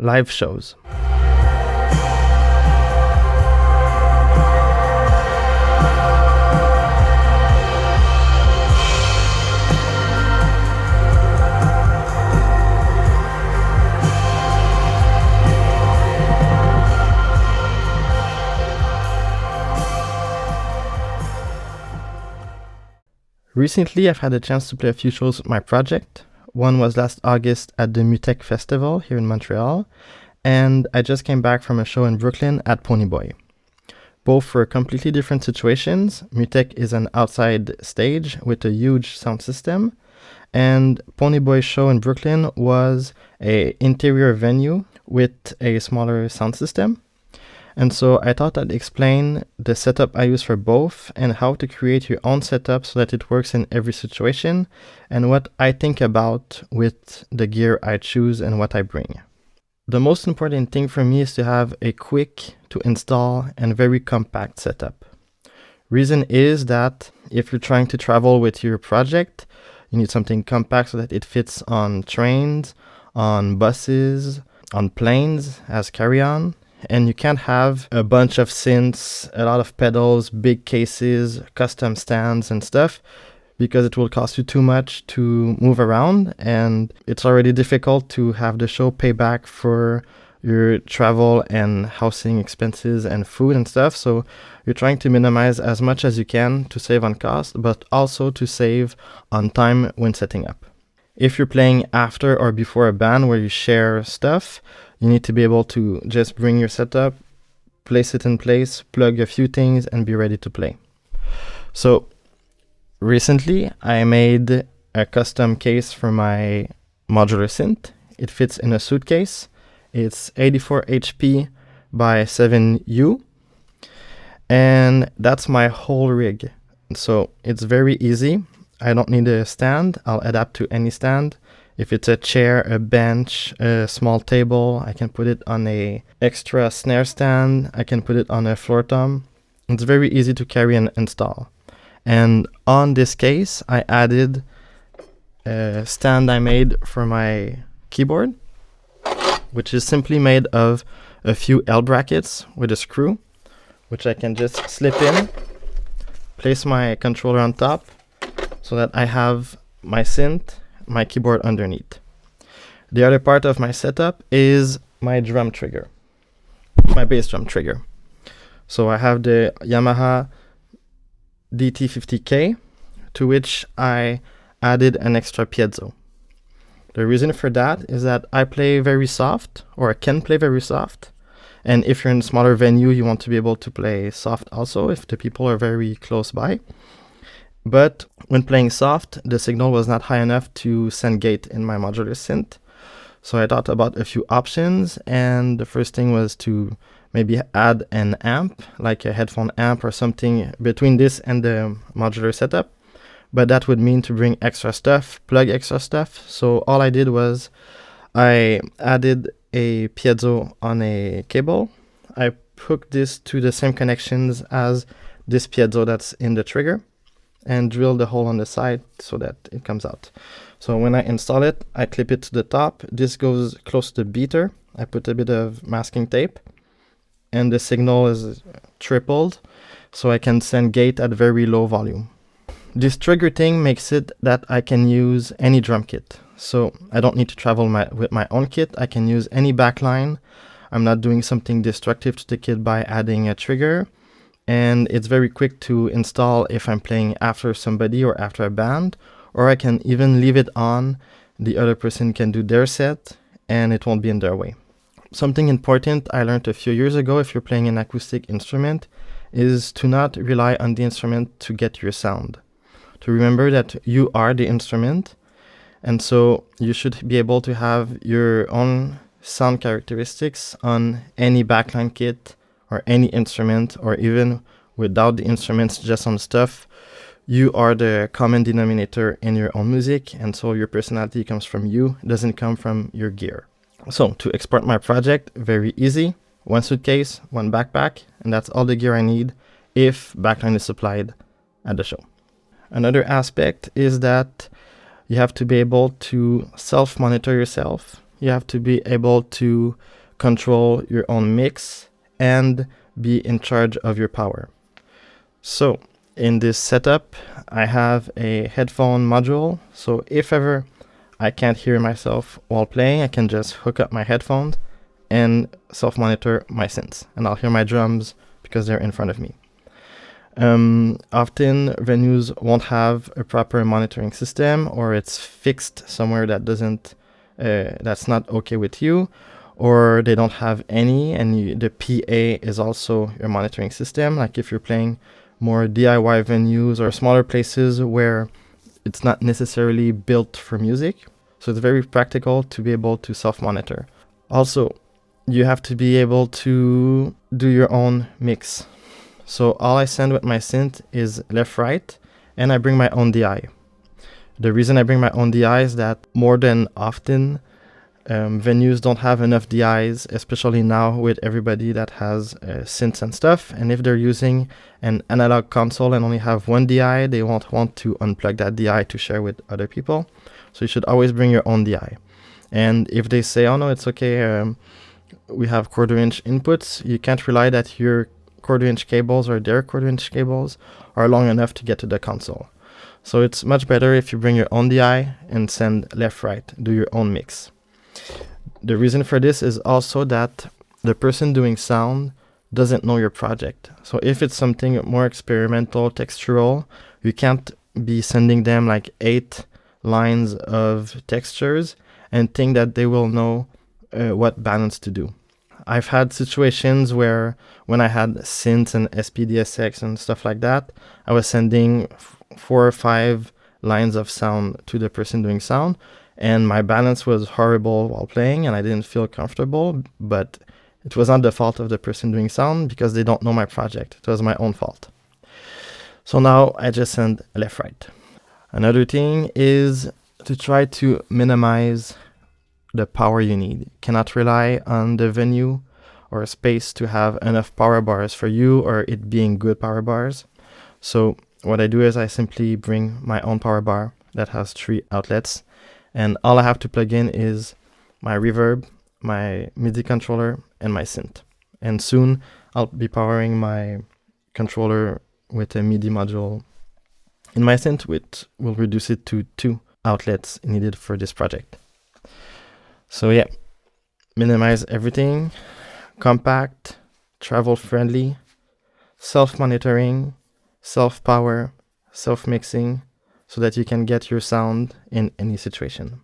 live shows. Recently, I've had a chance to play a few shows with my project. One was last August at the MUTEK Festival here in Montreal, and I just came back from a show in Brooklyn at Ponyboy. Both were completely different situations. MUTEK is an outside stage with a huge sound system, and Ponyboy's show in Brooklyn was an interior venue with a smaller sound system. And so I thought I'd explain the setup I use for both and how to create your own setup so that it works in every situation, and what I think about with the gear I choose and what I bring. The most important thing for me is to have a quick to install and very compact setup. Reason is that if you're trying to travel with your project, you need something compact so that it fits on trains, on buses, on planes as carry-on. And you can't have a bunch of synths, a lot of pedals, big cases, custom stands and stuff, because it will cost you too much to move around, and it's already difficult to have the show pay back for your travel and housing expenses and food and stuff. So you're trying to minimize as much as you can to save on cost, but also to save on time when setting up. If you're playing after or before a band where you share stuff, you need to be able to just bring your setup, place it in place, plug a few things, and be ready to play. So recently, I made a custom case for my Modular Synth. It fits in a suitcase. It's 84 HP by 7U. And that's my whole rig. So it's very easy. I don't need a stand. I'll adapt to any stand. If it's a chair, a bench, a small table, I can put it on a extra snare stand. I can put it on a floor tom. It's very easy to carry and install. And on this case, I added a stand I made for my keyboard, which is simply made of a few L brackets with a screw, which I can just slip in, place my controller on top so that I have my synth, my keyboard underneath. The other part of my setup is my drum trigger, my bass drum trigger. So I have the Yamaha DT50K, to which I added an extra piezo. The reason for that is that I play very soft, or I can play very soft. And if you're in a smaller venue, you want to be able to play soft also if the people are very close by. But when playing soft, the signal was not high enough to send gate in my modular synth. So I thought about a few options, and the first thing was to maybe add an amp, like a headphone amp or something between this and the modular setup. But that would mean to bring extra stuff, plug extra stuff. So all I did was I added a piezo on a cable. I hooked this to the same connections as this piezo that's in the trigger, and drill the hole on the side so that it comes out. So when I install it, I clip it to the top. This goes close to the beater. I put a bit of masking tape, and the signal is tripled, so I can send gate at very low volume. This trigger thing makes it that I can use any drum kit. So I don't need to travel with my own kit. I can use any backline. I'm not doing something destructive to the kit by adding a trigger. And it's very quick to install if I'm playing after somebody or after a band, or I can even leave it on. The other person can do their set and it won't be in their way. Something important I learned a few years ago if you're playing an acoustic instrument is to not rely on the instrument to get your sound. To remember that you are the instrument, and so you should be able to have your own sound characteristics on any backline kit or any instrument, or even without the instruments, just on stuff. You are the common denominator in your own music, and so your personality comes from you, doesn't come from your gear. So to export my project, very easy. One suitcase, one backpack, and that's all the gear I need if backline is supplied at the show. Another aspect is that you have to be able to self-monitor yourself. you have to be able to control your own mix and be in charge of your power. So in this setup, I have a headphone module. So if ever I can't hear myself while playing, I can just hook up my headphones and self-monitor my synths, and I'll hear my drums because they're in front of me. Often venues won't have a proper monitoring system, or it's fixed somewhere that doesn't, that's not okay with you, or they don't have any, and the PA is also your monitoring system. Like if you're playing more DIY venues or smaller places where it's not necessarily built for music. So it's very practical to be able to self-monitor. Also, you have to be able to do your own mix. So all I send with my synth is left-right, and I bring my own DI. The reason I bring my own DI is that more than often, venues don't have enough DIs, especially now with everybody that has synths and stuff. And if they're using an analog console and only have one DI, they won't want to unplug that DI to share with other people. So you should always bring your own DI. And if they say, oh no, it's okay, we have quarter-inch inputs, you can't rely that your quarter-inch cables or their quarter-inch cables are long enough to get to the console. So it's much better if you bring your own DI and send left-right, do your own mix. The reason for this is also that the person doing sound doesn't know your project. So if it's something more experimental, textural, you can't be sending them like 8 lines of textures and think that they will know what balance to do. I've had situations where when I had synths and SPDSX and stuff like that, I was sending 4 or 5 lines of sound to the person doing sound, and my balance was horrible while playing and I didn't feel comfortable, but it was not the fault of the person doing sound because they don't know my project. It was my own fault. So now I just send left-right. Another thing is to try to minimize the power you need. You cannot rely on the venue or space to have enough power bars for you or it being good power bars. So what I do is I simply bring my own power bar that has 3 outlets, and all I have to plug in is my reverb, my MIDI controller, and my synth. And soon I'll be powering my controller with a MIDI module in my synth, which will reduce it to 2 outlets needed for this project. So yeah, minimize everything, compact, travel-friendly, self-monitoring, self-power, self-mixing, so that you can get your sound in any situation.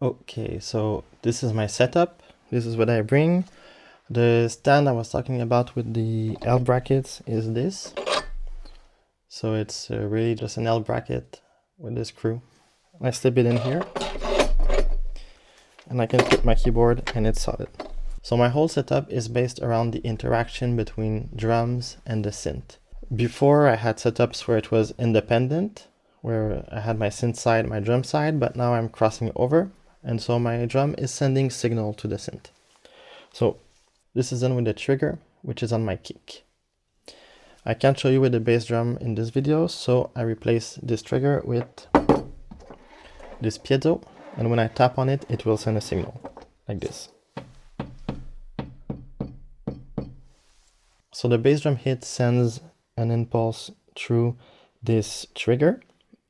Okay, so this is my setup. This is what I bring. The stand I was talking about with the L brackets is this. So it's really just an L bracket with this screw. I slip it in here and I can put my keyboard and it's solid. So my whole setup is based around the interaction between drums and the synth. Before I had setups where it was independent, where I had my synth side, my drum side, but now I'm crossing over. And so my drum is sending signal to the synth. So this is done with the trigger, which is on my kick. I can't show you with the bass drum in this video, so I replace this trigger with this piezo, and when I tap on it, it will send a signal, like this. So the bass drum hit sends an impulse through this trigger,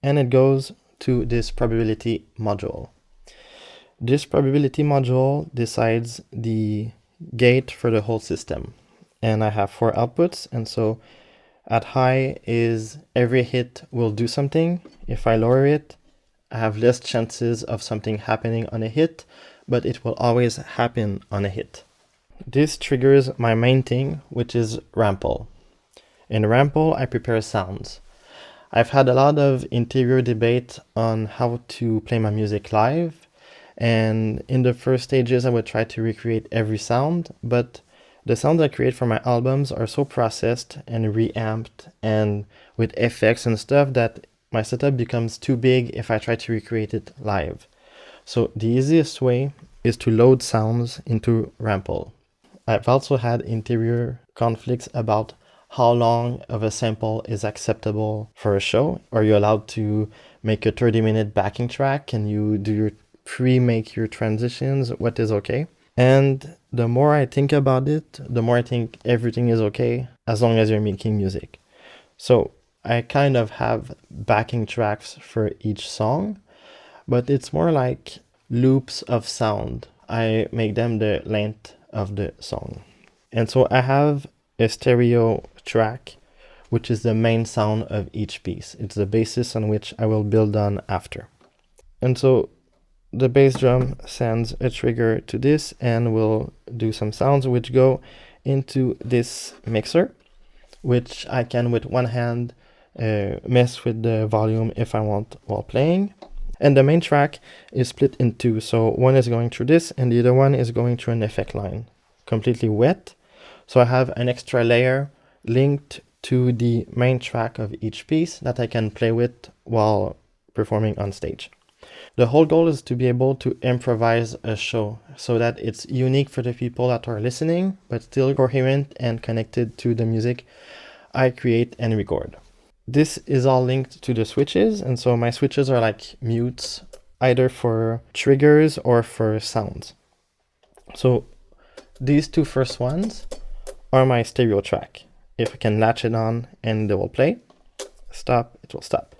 and it goes to this probability module. This probability module decides the gate for the whole system. And I have 4 outputs, and so at high is every hit will do something. If I lower it, I have less chances of something happening on a hit, but it will always happen on a hit. This triggers my main thing, which is Rample. In Rample, I prepare sounds. I've had a lot of interior debate on how to play my music live, and in the first stages I would try to recreate every sound, but the sounds I create for my albums are so processed and reamped and with effects and stuff that my setup becomes too big if I try to recreate it live. So the easiest way is to load sounds into Rample. I've also had interior conflicts about how long of a sample is acceptable for a show. Are you allowed to make a 30-minute backing track? Can you do your pre-make your transitions? What is okay? And the more I think about it, the more I think everything is okay as long as you're making music. So I kind of have backing tracks for each song, but it's more like loops of sound. I make them the length of the song. And so I have a stereo track, which is the main sound of each piece. It's the basis on which I will build on after. And so the bass drum sends a trigger to this and will do some sounds which go into this mixer, which I can with one hand mess with the volume if I want while playing. And the main track is split in two, so one is going through this and the other one is going through an effect line, completely wet. So I have an extra layer linked to the main track of each piece that I can play with while performing on stage. The whole goal is to be able to improvise a show so that it's unique for the people that are listening, but still coherent and connected to the music I create and record. This is all linked to the switches, and so my switches are like mutes, either for triggers or for sounds. So these two first ones are my stereo track. If I can latch it on and it will play, stop, it will stop.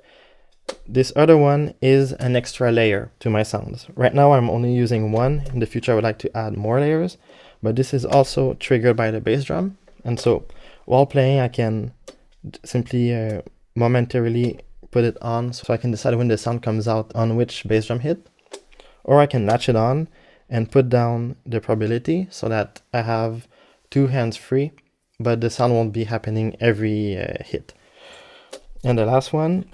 This other one is an extra layer to my sounds. Right now I'm only using one. In the future I would like to add more layers, but this is also triggered by the bass drum. And so while playing I can simply momentarily put it on so I can decide when the sound comes out on which bass drum hit. Or I can latch it on and put down the probability so that I have two hands free, but the sound won't be happening every hit. And the last one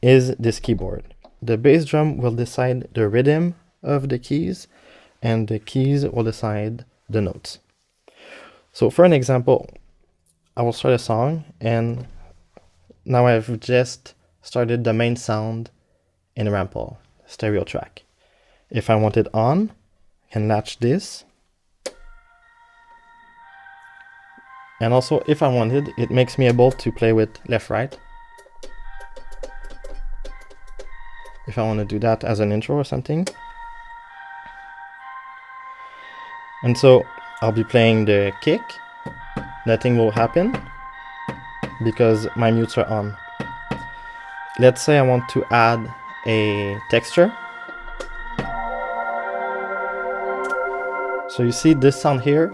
is this keyboard. The bass drum will decide the rhythm of the keys, and the keys will decide the notes. So for an example, I will start a song, and now I've just started the main sound in Rample, stereo track. If I want it on, I can latch this. And also, if I wanted, it makes me able to play with left-right. If I want to do that as an intro or something. And so I'll be playing the kick. Nothing will happen because my mutes are on. Let's say I want to add a texture. So you see this sound here.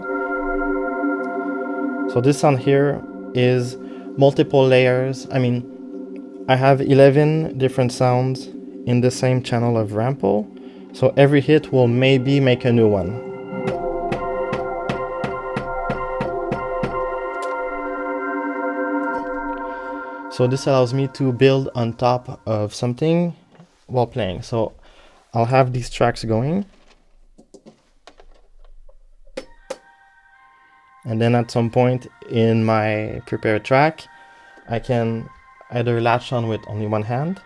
So this sound here is multiple layers. I mean, I have 11 different sounds in the same channel of Rample. So every hit will maybe make a new one. So this allows me to build on top of something while playing. So I'll have these tracks going. And then at some point in my prepared track, I can either latch on with only one hand,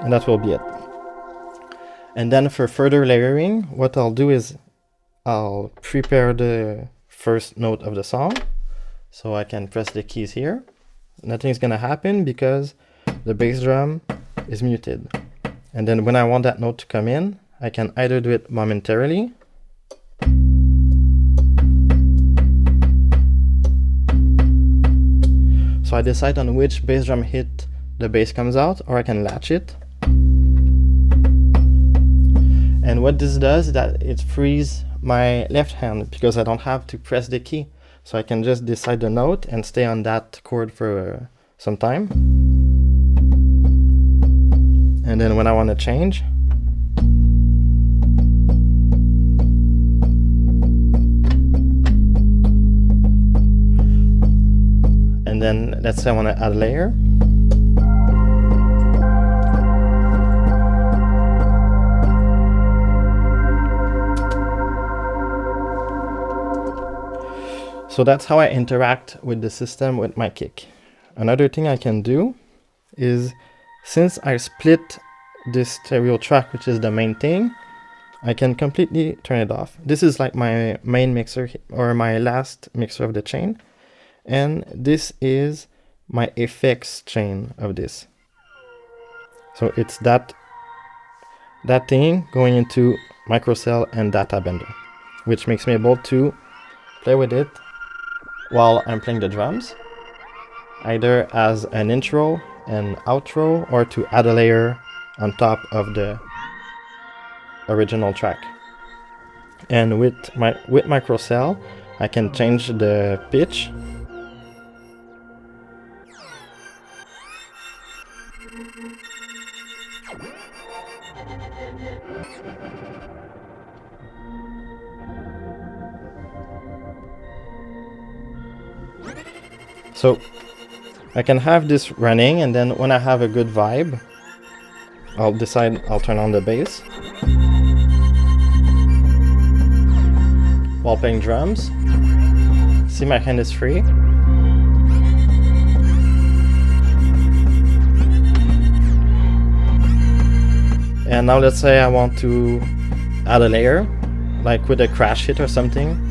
and that will be it. And then for further layering, what I'll do is I'll prepare the first note of the song. So I can press the keys here. Nothing's gonna happen because the bass drum is muted. And then when I want that note to come in, I can either do it momentarily, So I decide on which bass drum hit the bass comes out, or I can latch it. And what this does is that it frees my left hand because I don't have to press the key. So I can just decide the note and stay on that chord for some time. And then when I want to change, and then let's say I want to add a layer. So that's how I interact with the system with my kick. Another thing I can do is, since I split this stereo track, which is the main thing, I can completely turn it off. This is like my main mixer, or my last mixer of the chain. And this is my effects chain of this. So it's that thing going into microcell and data bender, which makes me able to play with it while I'm playing the drums, either as an intro and outro, or to add a layer on top of the original track. And with microcell, I can change the pitch. So I can have this running, and then when I have a good vibe, I'll decide I'll turn on the bass while playing drums. See, my hand is free. And now let's say I want to add a layer, like with a crash hit or something.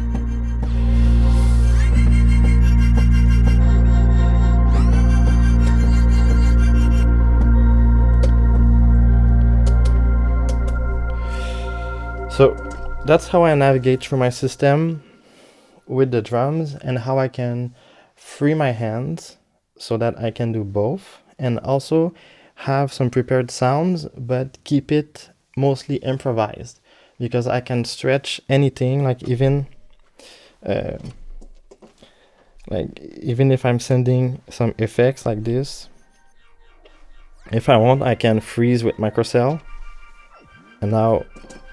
So that's how I navigate through my system with the drums, and how I can free my hands so that I can do both, and also have some prepared sounds, but keep it mostly improvised, because I can stretch anything, like even if I'm sending some effects like this, if I want, I can freeze with microcell, and now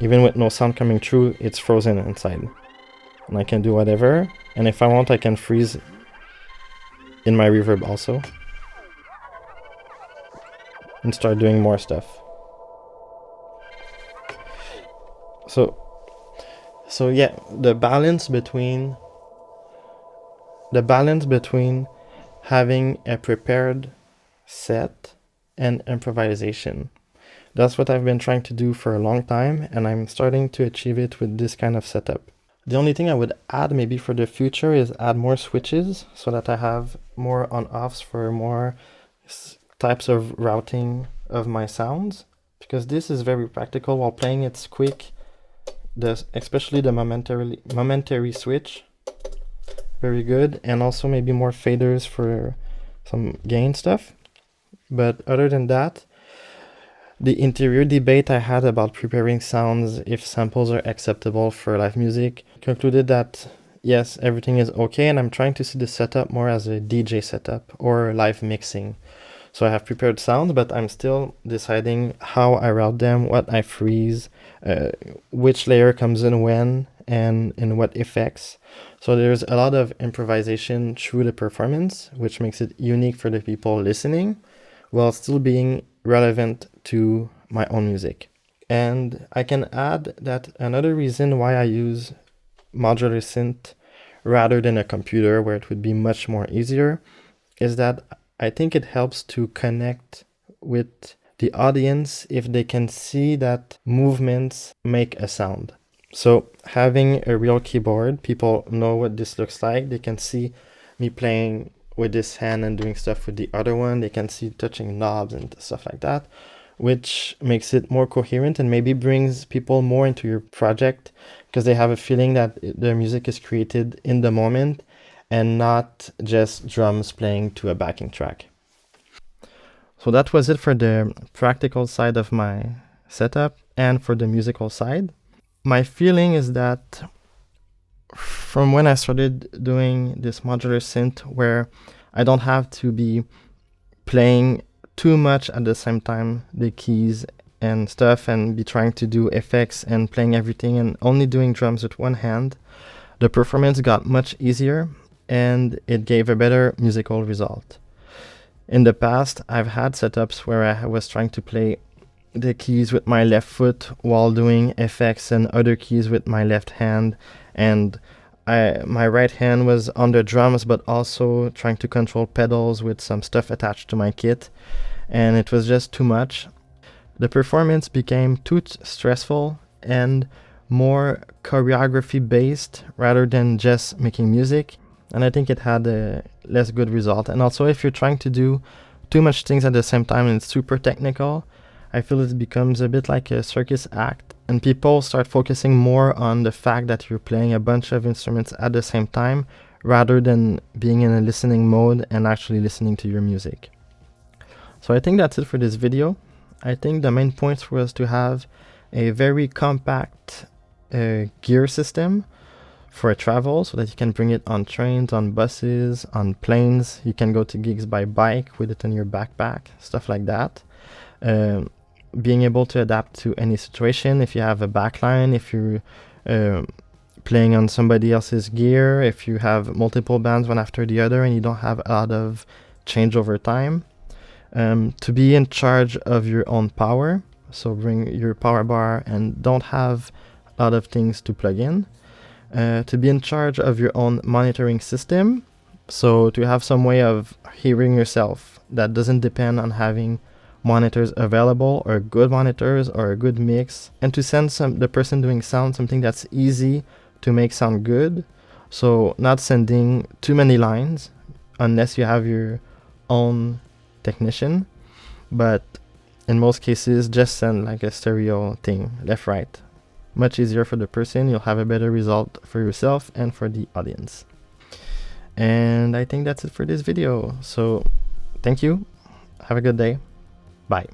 even with no sound coming through, it's frozen inside, and I can do whatever. And if I want, I can freeze in my reverb also and start doing more stuff. So yeah, the balance between having a prepared set and improvisation, that's what I've been trying to do for a long time, and I'm starting to achieve it with this kind of setup. The only thing I would add maybe for the future is add more switches, so that I have more on-offs for more types of routing of my sounds, because this is very practical while playing. It's quick, especially the momentary switch, very good, and also maybe more faders for some gain stuff. But other than that, the interior debate I had about preparing sounds, if samples are acceptable for live music, concluded that yes, everything is okay, and I'm trying to see the setup more as a DJ setup or live mixing. So I have prepared sounds, but I'm still deciding how I route them, what I freeze, which layer comes in when, and in what effects. So there's a lot of improvisation through the performance, which makes it unique for the people listening, while still being relevant to my own music. And I can add that another reason why I use Modular Synth rather than a computer, where it would be much more easier, is that I think it helps to connect with the audience if they can see that movements make a sound. So having a real keyboard, people know what this looks like. They can see me playing with this hand and doing stuff with the other one. They can see touching knobs and stuff like that, which makes it more coherent and maybe brings people more into your project, because they have a feeling that their music is created in the moment and not just drums playing to a backing track. So that was it for the practical side of my setup and for the musical side. My feeling is that from when I started doing this modular synth, where I don't have to be playing too much at the same time, the keys and stuff, and be trying to do effects and playing everything and only doing drums with one hand, the performance got much easier and it gave a better musical result. In the past, I've had setups where I was trying to play the keys with my left foot while doing effects and other keys with my left hand, and my right hand was on the drums but also trying to control pedals with some stuff attached to my kit, and it was just too much. The performance became too stressful and more choreography based rather than just making music, and I think it had a less good result. And also, if you're trying to do too much things at the same time and it's super technical, I feel it becomes a bit like a circus act, and people start focusing more on the fact that you're playing a bunch of instruments at the same time rather than being in a listening mode and actually listening to your music. So I think that's it for this video. I think the main points was to have a very compact gear system for travel so that you can bring it on trains, on buses, on planes. You can go to gigs by bike with it in your backpack, stuff like that. Being able to adapt to any situation, if you have a backline, if you're playing on somebody else's gear, if you have multiple bands one after the other and you don't have a lot of changeover time. To be in charge of your own power, so bring your power bar and don't have a lot of things to plug in. To be in charge of your own monitoring system, so to have some way of hearing yourself that doesn't depend on having monitors available or good monitors or a good mix, and to send the person doing sound something that's easy to make sound good, so not sending too many lines unless you have your own technician, but in most cases just send like a stereo thing, left right. Much easier for the person, you'll have a better result for yourself and for the audience. And I think that's it for this video, so thank you, have a good day, bye.